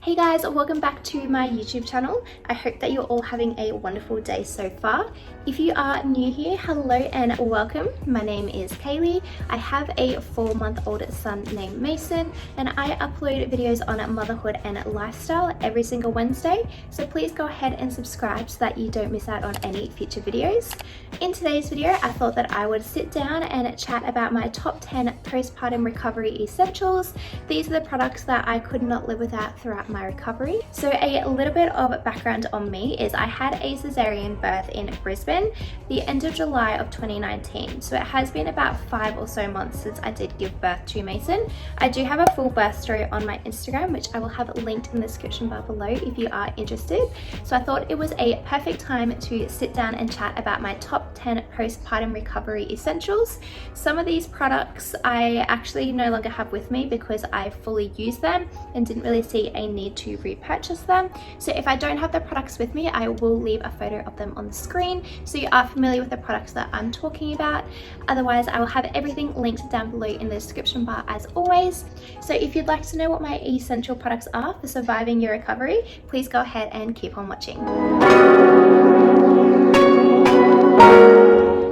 Hey guys, welcome back to my YouTube channel. I hope that you're all having a wonderful day so far. If you are new here, hello and welcome. My name is Kaeleigh. I have a 4-month-old son named Mason and I upload videos on motherhood and lifestyle every single Wednesday. So please go ahead and subscribe so that you don't miss out on any future videos. In today's video, I thought that I would sit down and chat about my top 10 postpartum recovery essentials. These are the products that I could not live without throughout my recovery. So a little bit of background on me is I had a cesarean birth in Brisbane the end of July of 2019. So it has been about 5 or so months since I did give birth to Mason. I do have a full birth story on my Instagram, which I will have linked in the description bar below if you are interested. So I thought it was a perfect time to sit down and chat about my top 10 postpartum recovery essentials. Some of these products I actually no longer have with me because I fully used them and didn't really see a need to repurchase them. So if I don't have the products with me, I will leave a photo of them on the screen so you are familiar with the products that I'm talking about. Otherwise, I will have everything linked down below in the description bar as always. So if you'd like to know what my essential products are for surviving your recovery, please go ahead and keep on watching.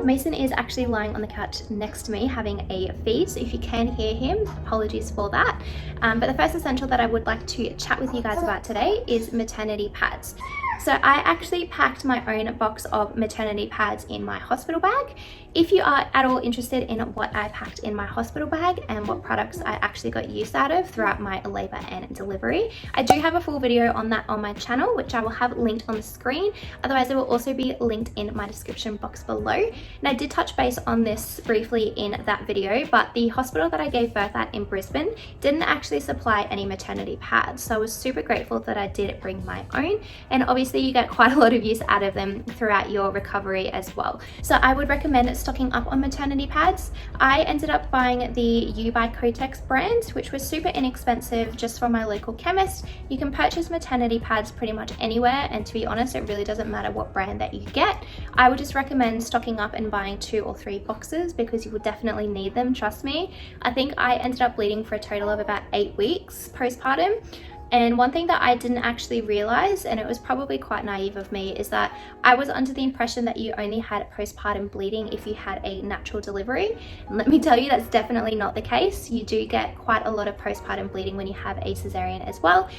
Mason is actually lying on the couch next to me having a feed, so if you can hear him, apologies for that. But the first essential that I would like to chat with you guys about today is maternity pads. So I actually packed my own box of maternity pads in my hospital bag. If you are at all interested in what I packed in my hospital bag and what products I actually got use out of throughout my labor and delivery, I do have a full video on that on my channel, which I will have linked on the screen. Otherwise, it will also be linked in my description box below. And I did touch base on this briefly in that video, but the hospital that I gave birth at in Brisbane didn't actually supply any maternity pads. So I was super grateful that I did bring my own. And obviously you get quite a lot of use out of them throughout your recovery as well. So I would recommend stocking up on maternity pads. I ended up buying the U by Kotex brand, which was super inexpensive just from my local chemist. You can purchase maternity pads pretty much anywhere, and to be honest, it really doesn't matter what brand that you get. I would just recommend stocking up and buying 2 or 3 boxes because you will definitely need them, trust me. I think I ended up bleeding for a total of about 8 weeks postpartum. And one thing that I didn't actually realize, and it was probably quite naive of me, is that I was under the impression that you only had postpartum bleeding if you had a natural delivery. And let me tell you, that's definitely not the case. You do get quite a lot of postpartum bleeding when you have a cesarean as well.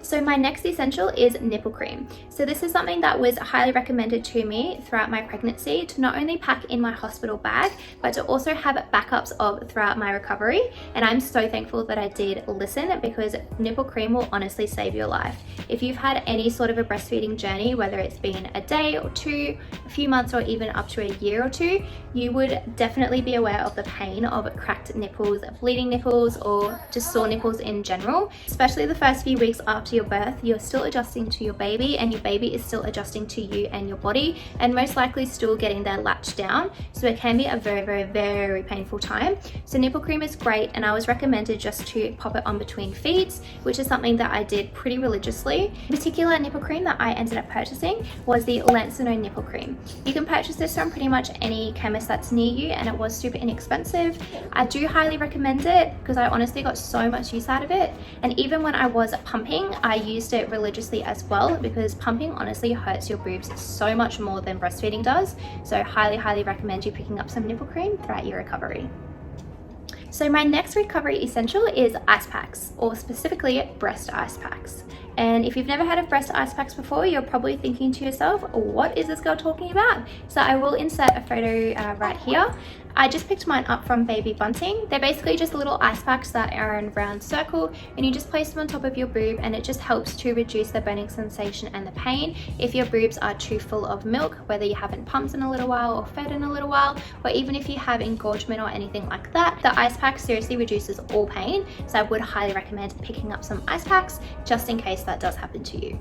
So my next essential is nipple cream. So this is something that was highly recommended to me throughout my pregnancy to not only pack in my hospital bag, but to also have backups of throughout my recovery. And I'm so thankful that I did listen, because nipple cream will honestly save your life. If you've had any sort of a breastfeeding journey, whether it's been a day or 2, a few months, or even up to a year or 2, you would definitely be aware of the pain of cracked nipples, bleeding nipples, or just sore nipples in general. Especially the first few weeks after your birth, you're still adjusting to your baby and your baby is still adjusting to you and your body, and most likely still getting their latch down. So it can be a very painful time. So nipple cream is great, and I was recommended just to pop it on between feeds, which is something that I did pretty religiously. The particular nipple cream that I ended up purchasing was the lansinoh nipple cream. You can purchase this from pretty much any chemist that's near you, and it was super inexpensive. I do highly recommend it because I honestly got so much use out of it. And even when I was pumping, I used it religiously as well, because pumping honestly hurts your boobs so much more than breastfeeding does. So highly recommend you picking up some nipple cream throughout your recovery. So my next recovery essential is ice packs, or specifically breast ice packs. And if you've never heard of breast ice packs before, you're probably thinking to yourself, what is this girl talking about? So I will insert a photo right here. I just picked mine up from Baby Bunting. They're basically just little ice packs that are in a round circle, and you just place them on top of your boob, and it just helps to reduce the burning sensation and the pain if your boobs are too full of milk, whether you haven't pumped in a little while or fed in a little while, or even if you have engorgement or anything like that. The ice pack seriously reduces all pain, so I would highly recommend picking up some ice packs just in case that does happen to you.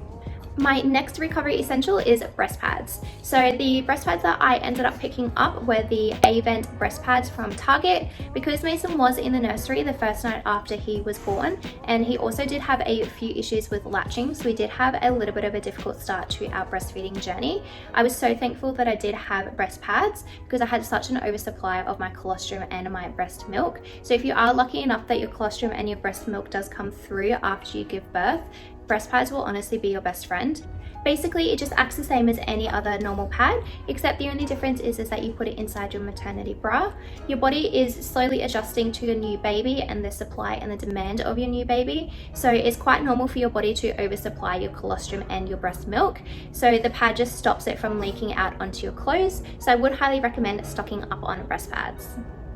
My next recovery essential is breast pads. So the breast pads that I ended up picking up were the Avent breast pads from Target, because Mason was in the nursery the first night after he was born, and he also did have a few issues with latching, so we did have a little bit of a difficult start to our breastfeeding journey. I was so thankful that I did have breast pads because I had such an oversupply of my colostrum and my breast milk. So if you are lucky enough that your colostrum and your breast milk does come through after you give birth, breast pads will honestly be your best friend. Basically, it just acts the same as any other normal pad, except the only difference is that you put it inside your maternity bra. Your body is slowly adjusting to your new baby and the supply and the demand of your new baby. So it's quite normal for your body to oversupply your colostrum and your breast milk. So the pad just stops it from leaking out onto your clothes. So I would highly recommend stocking up on breast pads.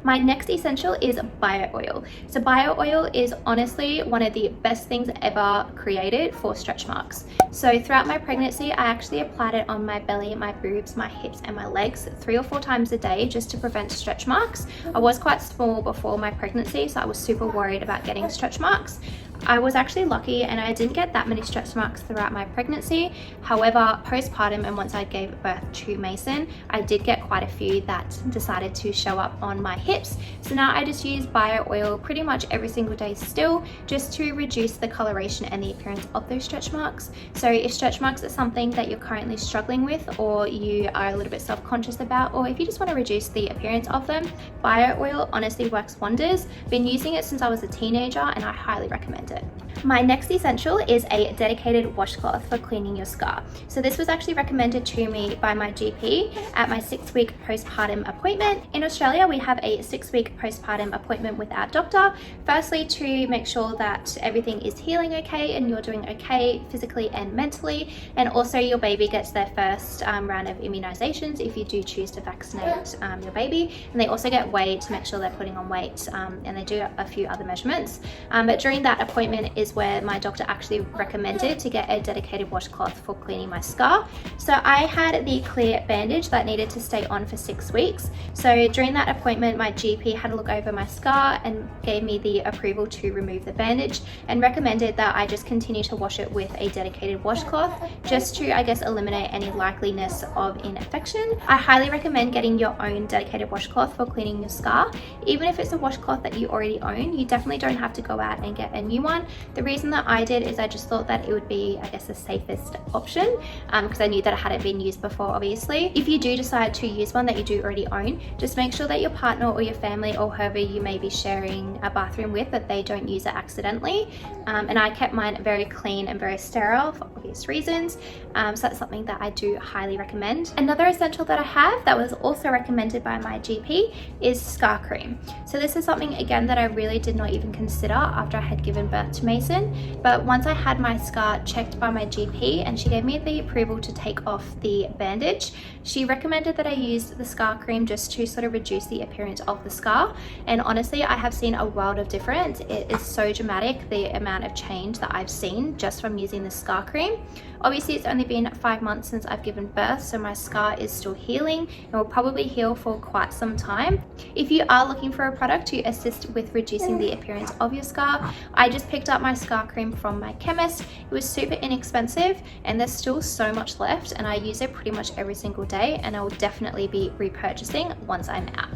My next essential is bio oil. So bio oil is honestly one of the best things ever created for stretch marks. So throughout my pregnancy, I actually applied it on my belly, my boobs, my hips and my legs 3 or 4 times a day just to prevent stretch marks. I was quite small before my pregnancy, so I was super worried about getting stretch marks. I was actually lucky and I didn't get that many stretch marks throughout my pregnancy. However, postpartum and once I gave birth to Mason, I did get quite a few that decided to show up on my hips. So now I just use bio oil pretty much every single day still, just to reduce the coloration and the appearance of those stretch marks. So if stretch marks are something that you're currently struggling with, or you are a little bit self-conscious about, or if you just want to reduce the appearance of them, bio oil honestly works wonders. Been using it since I was a teenager and I highly recommend it. My next essential is a dedicated washcloth for cleaning your scar. So this was actually recommended to me by my GP at my 6-week postpartum appointment. In Australia, we have a 6-week postpartum appointment with our doctor, firstly to make sure that everything is healing okay and you're doing okay physically and mentally, and also your baby gets their first round of immunizations if you do choose to vaccinate your baby, and they also get weighed to make sure they're putting on weight, and they do a few other measurements. But during that appointment is where my doctor actually recommended to get a dedicated washcloth for cleaning my scar. So I had the clear bandage that needed to stay on for 6 weeks. So during that appointment, my GP had a look over my scar and gave me the approval to remove the bandage and recommended that I just continue to wash it with a dedicated washcloth just to, I guess, eliminate any likeliness of infection. I highly recommend getting your own dedicated washcloth for cleaning your scar. Even if it's a washcloth that you already own, you definitely don't have to go out and get a new one. The reason that I did is I just thought that it would be, I guess, the safest option because I knew that it hadn't been used before, obviously. If you do decide to use one that you do already own, just make sure that your partner or your family or whoever you may be sharing a bathroom with, that they don't use it accidentally. And I kept mine very clean and very sterile for obvious reasons. So that's something that I do highly recommend. Another essential that I have that was also recommended by my GP is scar cream. So this is something, again, that I really did not even consider after I had given birth to Mason, but once I had my scar checked by my GP and she gave me the approval to take off the bandage, she recommended that I use the scar cream just to sort of reduce the appearance of the scar. And honestly, I have seen a world of difference. It is so dramatic, the amount of change that I've seen just from using the scar cream. Obviously, it's only been 5 months since I've given birth, so my scar is still healing and will probably heal for quite some time. If you are looking for a product to assist with reducing the appearance of your scar, I just picked up my scar cream from my chemist. It was super inexpensive and there's still so much left, and I use it pretty much every single day, and I will definitely be repurchasing once I'm out.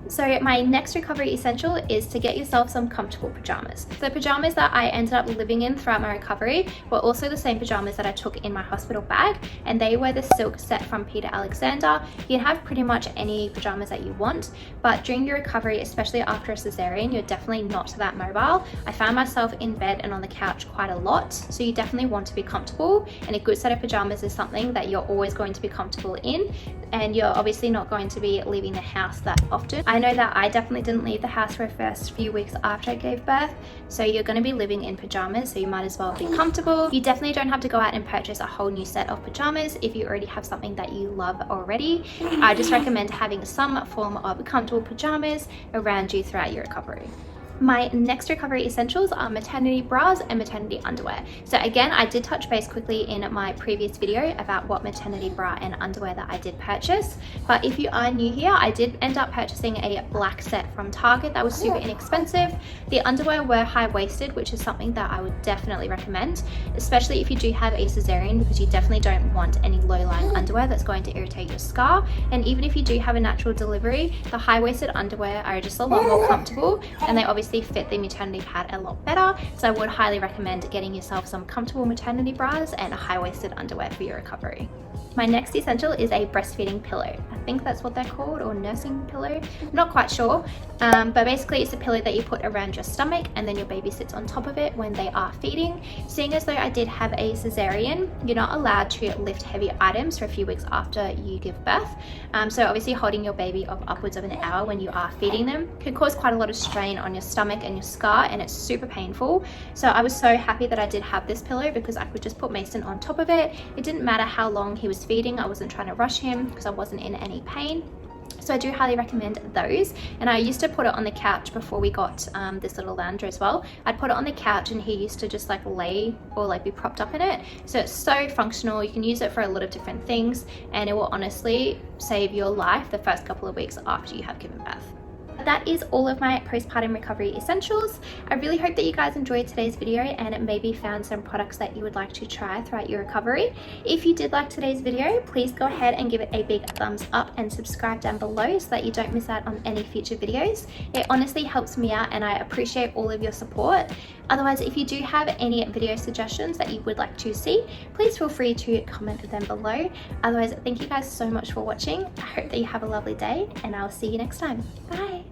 So my next recovery essential is to get yourself some comfortable pajamas. The pajamas that I ended up living in throughout my recovery were also the same pajamas that I took in my hospital bag, and they were the silk set from Peter Alexander. You can have pretty much any pajamas that you want, but during your recovery, especially after a cesarean, you're definitely not that mobile. I found myself in bed and on the couch quite a lot, so you definitely want to be comfortable, and a good set of pajamas is something that you're always going to be comfortable in, and you're obviously not going to be leaving the house that often. I know that I definitely didn't leave the house for the first few weeks after I gave birth, so you're going to be living in pajamas, so you might as well be comfortable. You definitely don't have to go out and purchase a whole new set of pajamas if you already have something that you love already. I just recommend having some form of comfortable pajamas around you throughout your recovery. My next recovery essentials are maternity bras and maternity underwear. So again, I did touch base quickly in my previous video about what maternity bra and underwear that I did purchase. But if you are new here, I did end up purchasing a black set from Target that was super inexpensive. The underwear were high-waisted, which is something that I would definitely recommend, especially if you do have a cesarean, because you definitely don't want any low-lying underwear that's going to irritate your scar. And even if you do have a natural delivery, the high-waisted underwear are just a lot more comfortable, and they obviously fit the maternity pad a lot better. So I would highly recommend getting yourself some comfortable maternity bras and a high-waisted underwear for your recovery. My next essential is a breastfeeding pillow. I think that's what they're called, or nursing pillow. I'm not quite sure, but basically it's a pillow that you put around your stomach and then your baby sits on top of it when they are feeding. Seeing as though I did have a cesarean, you're not allowed to lift heavy items for a few weeks after you give birth. So obviously holding your baby of upwards of an hour when you are feeding them could cause quite a lot of strain on your stomach and your scar, and it's super painful. So I was so happy that I did have this pillow because I could just put Mason on top of it. It didn't matter how long he was feeding. I wasn't trying to rush him because I wasn't in any pain. So I do highly recommend those. And I used to put it on the couch before we got this little lounger as well. I'd put it on the couch and he used to just like lay or like be propped up in it. So it's so functional. You can use it for a lot of different things, and it will honestly save your life the first couple of weeks after you have given birth. That is all of my postpartum recovery essentials. I really hope that you guys enjoyed today's video and maybe found some products that you would like to try throughout your recovery. If you did like today's video, please go ahead and give it a big thumbs up and subscribe down below so that you don't miss out on any future videos. It honestly helps me out and I appreciate all of your support. Otherwise, if you do have any video suggestions that you would like to see, please feel free to comment them below. Otherwise, thank you guys so much for watching. I hope that you have a lovely day and I'll see you next time. Bye.